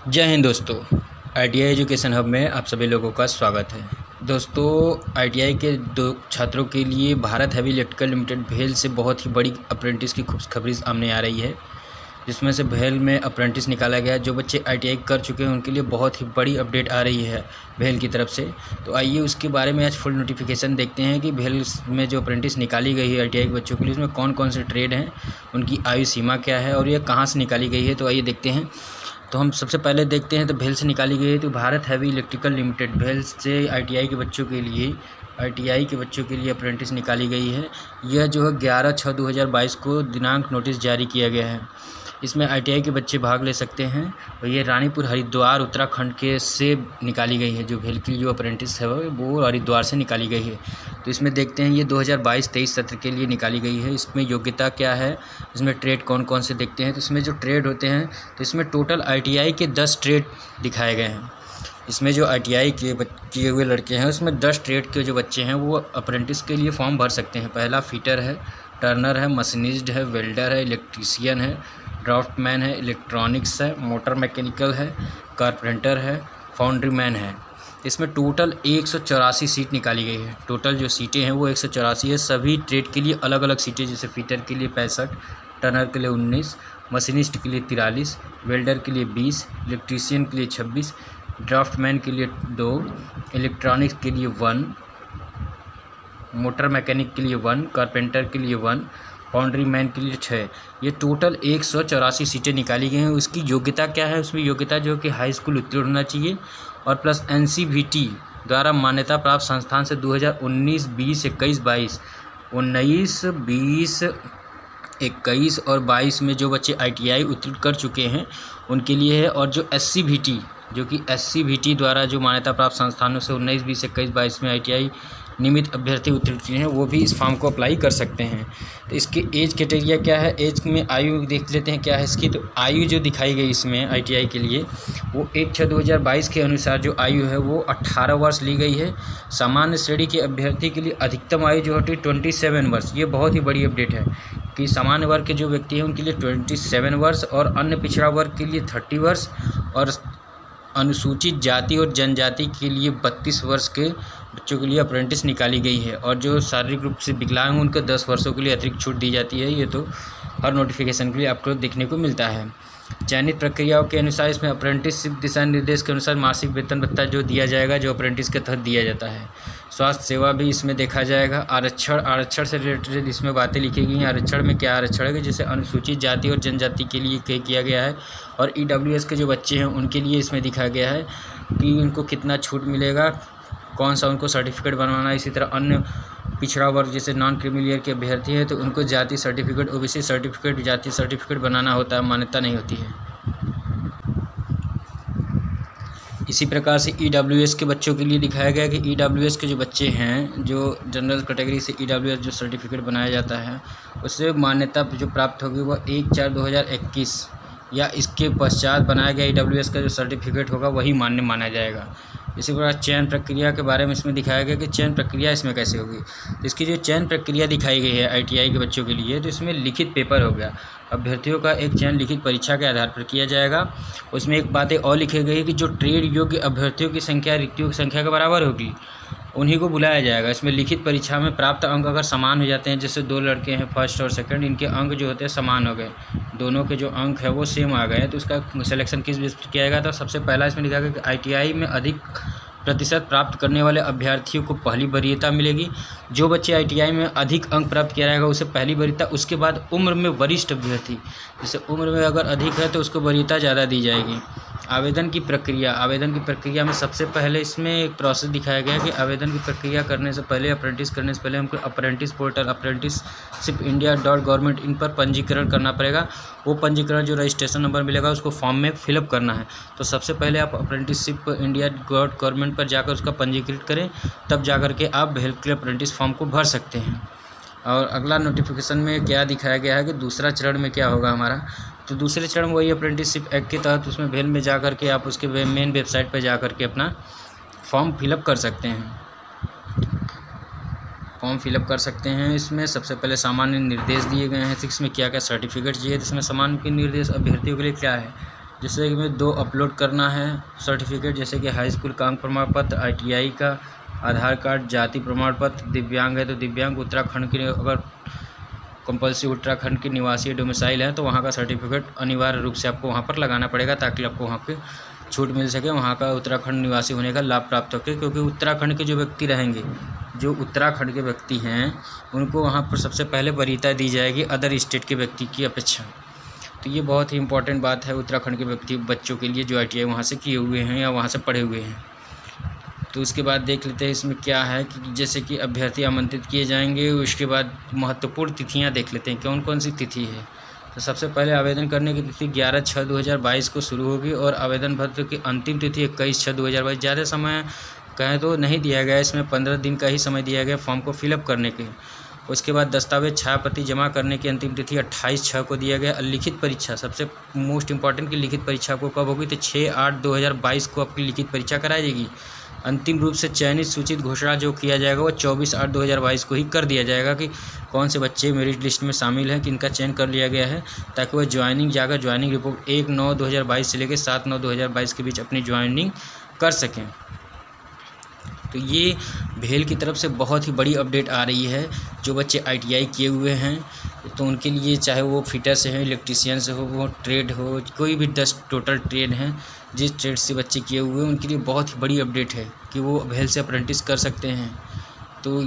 जय हिंद दोस्तों। ITI education hub में आप सभी लोगों का स्वागत है। दोस्तों, आईटीआई के दो छात्रों के लिए भारत हैवी इलेक्ट्रिकल लिमिटेड भेल से बहुत ही बड़ी अप्रेंटिस की खुशखबरी सामने आ रही है, जिसमें से भेल में अप्रेंटिस निकाला गया। जो बच्चे आईटीआई कर चुके हैं उनके लिए बहुत ही बड़ी अपडेट आ रही है भेल की तरफ से। तो आइए उसके बारे में आज फुल नोटिफिकेशन देखते हैं कि भेल में जो अप्रेंटिस निकाली गई है आईटीआई के बच्चों के लिए, उसमें कौन कौन से ट्रेड हैं, उनकी आयु सीमा क्या है और ये कहाँ से निकाली गई है। तो आइए देखते हैं। तो हम सबसे पहले देखते हैं तो भेल से निकाली गई है तो भारत हैवी इलेक्ट्रिकल लिमिटेड भेल से आईटीआई के बच्चों के लिए अप्रेंटिस निकाली गई है। यह जो है 11/6/2022 को दिनांक नोटिस जारी किया गया है। इसमें आईटीआई के बच्चे भाग ले सकते हैं और ये रानीपुर हरिद्वार उत्तराखंड के से निकाली गई है। जो भेल की जो अप्रेंटिस है वो हरिद्वार से निकाली गई है। तो इसमें देखते हैं ये 2022-23 सत्र के लिए निकाली गई है। इसमें योग्यता क्या है, इसमें ट्रेड कौन कौन से देखते हैं। तो इसमें जो ट्रेड होते हैं तो इसमें टोटल आईटीआई के 10 ट्रेड दिखाए गए हैं। इसमें जो आईटीआई के किए हुए लड़के हैं उसमें 10 ट्रेड के जो बच्चे हैं वो अप्रेंटिस के लिए फॉर्म भर सकते हैं। पहला फिटर है, टर्नर है, मशीनिस्ट है, वेल्डर है, इलेक्ट्रीशियन है, ड्राफ्टमैन है, इलेक्ट्रॉनिक्स है, मोटर मैकेनिकल है, कारपेंटर है, फाउंड्री मैन है। इसमें टोटल 184 सीट निकाली गई है। टोटल जो सीटें हैं वो 184 है। सभी ट्रेड के लिए अलग अलग सीटें, जैसे फिटर के लिए 65, टर्नर के लिए 19, मशीनिस्ट के लिए 43, वेल्डर के लिए 20, इलेक्ट्रीशियन के लिए 26, ड्राफ्टमैन के लिए 2, इलेक्ट्रॉनिक्स के लिए 1, मोटर मैकेनिक के लिए 1, कारपेंटर के लिए 1, फाउंड्री मैन के लिए 6। ये टोटल 184 सीटें निकाली गई हैं। उसकी योग्यता क्या है, उसमें योग्यता जो कि हाई स्कूल उत्तीर्ण होना चाहिए और प्लस एनसीवीटी द्वारा मान्यता प्राप्त संस्थान से 2019, 20, 21, 22, 19, 20, 21 और 22 में जो बच्चे आईटीआई उत्तीर्ण कर चुके हैं उनके लिए है। और जो एससीवीटी जो कि एससीवीटी द्वारा जो मान्यता प्राप्त संस्थानों से 19, 20, 21, 22 में आईटीआई नियमित अभ्यर्थी उत्तीर्ण हैं वो भी इस फॉर्म को अप्लाई कर सकते हैं। तो इसकी एज क्राइटेरिया क्या है, एज में आयु देख लेते हैं क्या है इसकी। तो आयु जो दिखाई गई इसमें आईटीआई के लिए वो 1/6/2022 के अनुसार जो आयु है वो 18 वर्ष ली गई है। सामान्य श्रेणी के अभ्यर्थी के लिए अधिकतम आयु जो होती है 27 वर्ष। ये बहुत ही बड़ी अपडेट है कि सामान्य वर्ग के जो व्यक्ति हैं उनके लिए 27 वर्ष और अन्य पिछड़ा वर्ग के लिए 30 वर्ष और अनुसूचित जाति और जनजाति के लिए 32 वर्ष के बच्चों के लिए अप्रेंटिस निकाली गई है। और जो शारीरिक रूप से विकलांग हैं उनको 10 वर्षों के लिए अतिरिक्त छूट दी जाती है। ये तो हर नोटिफिकेशन के लिए आपको देखने को मिलता है। चयनित प्रक्रियाओं के अनुसार इसमें अप्रेंटिसशिप दिशा निर्देश के अनुसार मासिक वेतन भत्ता जो दिया जाएगा, जो अप्रेंटिस के तहत दिया जाता है। स्वास्थ्य सेवा भी इसमें देखा जाएगा। आरक्षण से रिलेटेड इसमें बातें लिखी गई हैं। आरक्षण में क्या आरक्षण है कि जैसे अनुसूचित जाति और जनजाति के लिए किया गया है और ईडब्ल्यूएस के जो बच्चे हैं उनके लिए इसमें दिखाया गया है कि उनको कितना छूट मिलेगा, कौन सा उनको सर्टिफिकेट बनवाना है। इसी तरह अन्य पिछड़ा वर्ग जैसे नॉन क्रीमी के अभ्यर्थी हैं तो उनको जाति सर्टिफिकेट, ओबीसी सर्टिफिकेट, जाति सर्टिफिकेट बनाना होता है, मान्यता नहीं होती है। इसी प्रकार से ईडब्ल्यूएस के बच्चों के लिए दिखाया गया कि ईडब्ल्यूएस के जो बच्चे हैं, जो जनरल कैटेगरी से ईडब्ल्यूएस जो सर्टिफिकेट बनाया जाता है उससे मान्यता जो प्राप्त होगी वह 1/4/2021 या इसके पश्चात बनाया गया ईडब्ल्यूएस का जो सर्टिफिकेट होगा वही मान्य माना जाएगा। इसी प्रकार चयन प्रक्रिया के बारे में इसमें दिखाया गया कि चयन प्रक्रिया इसमें कैसे होगी। तो इसकी जो चयन प्रक्रिया दिखाई गई है आईटीआई के बच्चों के लिए, तो इसमें लिखित पेपर हो गया। अभ्यर्थियों का एक चयन लिखित परीक्षा के आधार पर किया जाएगा। उसमें एक बातें और लिखी गई है कि जो ट्रेड योग्य अभ्यर्थियों की संख्या रिक्तियों की संख्या के बराबर होगी उन्हीं को बुलाया जाएगा। इसमें लिखित परीक्षा में प्राप्त अंक अगर समान हो जाते हैं, जैसे 2 लड़के हैं फर्स्ट और सेकंड, इनके अंक जो होते हैं समान हो गए, दोनों के जो अंक है वो सेम आ गए, तो उसका सिलेक्शन किस बेस पर किया जाएगा। तो सबसे पहला इसमें लिखा गया कि आईटीआई में अधिक प्रतिशत प्राप्त करने वाले अभ्यर्थियों को पहली वरीयता मिलेगी। जो बच्चे आईटीआई में अधिक अंक प्राप्त किया जाएगा उसे पहली वरीयता। उसके बाद उम्र में वरिष्ठ अभ्यर्थी, जैसे उम्र में अगर अधिक है तो उसको वरीयता ज़्यादा दी जाएगी। आवेदन की प्रक्रिया में सबसे पहले इसमें एक प्रोसेस दिखाया गया है कि आवेदन की प्रक्रिया करने से पहले, अप्रेंटिस करने से पहले हमको अप्रेंटिस पोर्टल apprenticeshipindia.government इन पर पंजीकरण करना पड़ेगा। वो पंजीकरण जो रजिस्ट्रेशन नंबर मिलेगा उसको फॉर्म में फिलअप करना है। तो सबसे पहले आप apprenticeshipindia.government पर जाकर उसका पंजीकृत करें, तब जाकर के आप भेल के अप्रेंटिस फॉर्म को भर सकते हैं। और अगला नोटिफिकेशन में क्या दिखाया गया है कि दूसरा चरण में क्या होगा हमारा। तो दूसरे चरण में वही अप्रेंटिसशिप एक्ट के तहत उसमें भेल में जा कर के आप उसके मेन वेबसाइट पर जा कर के अपना फॉर्म फिलअप कर सकते हैं। इसमें सबसे पहले सामान्य निर्देश दिए गए हैं। इसमें क्या क्या सर्टिफिकेट चाहिए, इसमें सामान्य के निर्देश अभ्यर्थियों के लिए क्या है जैसे कि मैं 2 अपलोड करना है सर्टिफिकेट, जैसे कि हाई स्कूल का अंक प्रमाण पत्र, ITI का, आधार कार्ड, जाति प्रमाण पत्र, दिव्यांग है तो दिव्यांग, उत्तराखंड के अगर कंपल्सरी उत्तराखंड के निवासी डोमिसाइल है तो वहाँ का सर्टिफिकेट अनिवार्य रूप से आपको वहाँ पर लगाना पड़ेगा, ताकि आपको वहाँ के छूट मिल सके, वहाँ का उत्तराखंड निवासी होने का लाभ प्राप्त हो सके। क्योंकि उत्तराखंड के जो व्यक्ति रहेंगे, जो उत्तराखंड के व्यक्ति हैं, उनको वहाँ पर सबसे पहले वरीयता दी जाएगी अदर स्टेट के व्यक्ति की अपेक्षा। तो ये बहुत ही इंपॉर्टेंट बात है उत्तराखंड के बच्चों के लिए जो ITI वहाँ से किए हुए हैं या वहाँ से पढ़े हुए हैं। तो उसके बाद देख लेते हैं इसमें क्या है कि जैसे कि अभ्यर्थी आमंत्रित किए जाएंगे। उसके बाद महत्वपूर्ण तिथियां देख लेते हैं कौन कौन सी तिथि है। तो सबसे पहले आवेदन करने की तिथि 11/6/2022 को शुरू होगी और आवेदन पत्र की अंतिम तिथि 21/6/2022। ज़्यादा समय कहें तो नहीं दिया गया, इसमें 15 दिन का ही समय दिया गया फॉर्म को फिलअप करने के। उसके बाद दस्तावेज छायाप्रति जमा करने की अंतिम तिथि 28/6 को दिया गया। लिखित परीक्षा सबसे मोस्ट इंपॉर्टेंट की लिखित परीक्षा आपको कब होगी, तो 6/8/2022 को आपकी लिखित परीक्षा कराई जाएगी। अंतिम रूप से चयनित सूचित घोषणा जो किया जाएगा वो 24/8/2022 को ही कर दिया जाएगा कि कौन से बच्चे मेरिट लिस्ट में शामिल हैं, किनका चयन कर लिया गया है, ताकि वह ज्वाइनिंग जाकर ज्वाइनिंग रिपोर्ट 1/9/2022 से लेकर 7/9/2022 के बीच अपनी ज्वाइनिंग कर सकें। तो ये भेल की तरफ से बहुत ही बड़ी अपडेट आ रही है। जो बच्चे ITI किए हुए हैं तो उनके लिए, चाहे वो फिटर से हैं, इलेक्ट्रीशियन से हो, वो ट्रेड हो, कोई भी 10 टोटल ट्रेड हैं, जिस ट्रेड से बच्चे किए हुए हैं उनके लिए बहुत ही बड़ी अपडेट है कि वो भेल से अप्रेंटिस कर सकते हैं। तो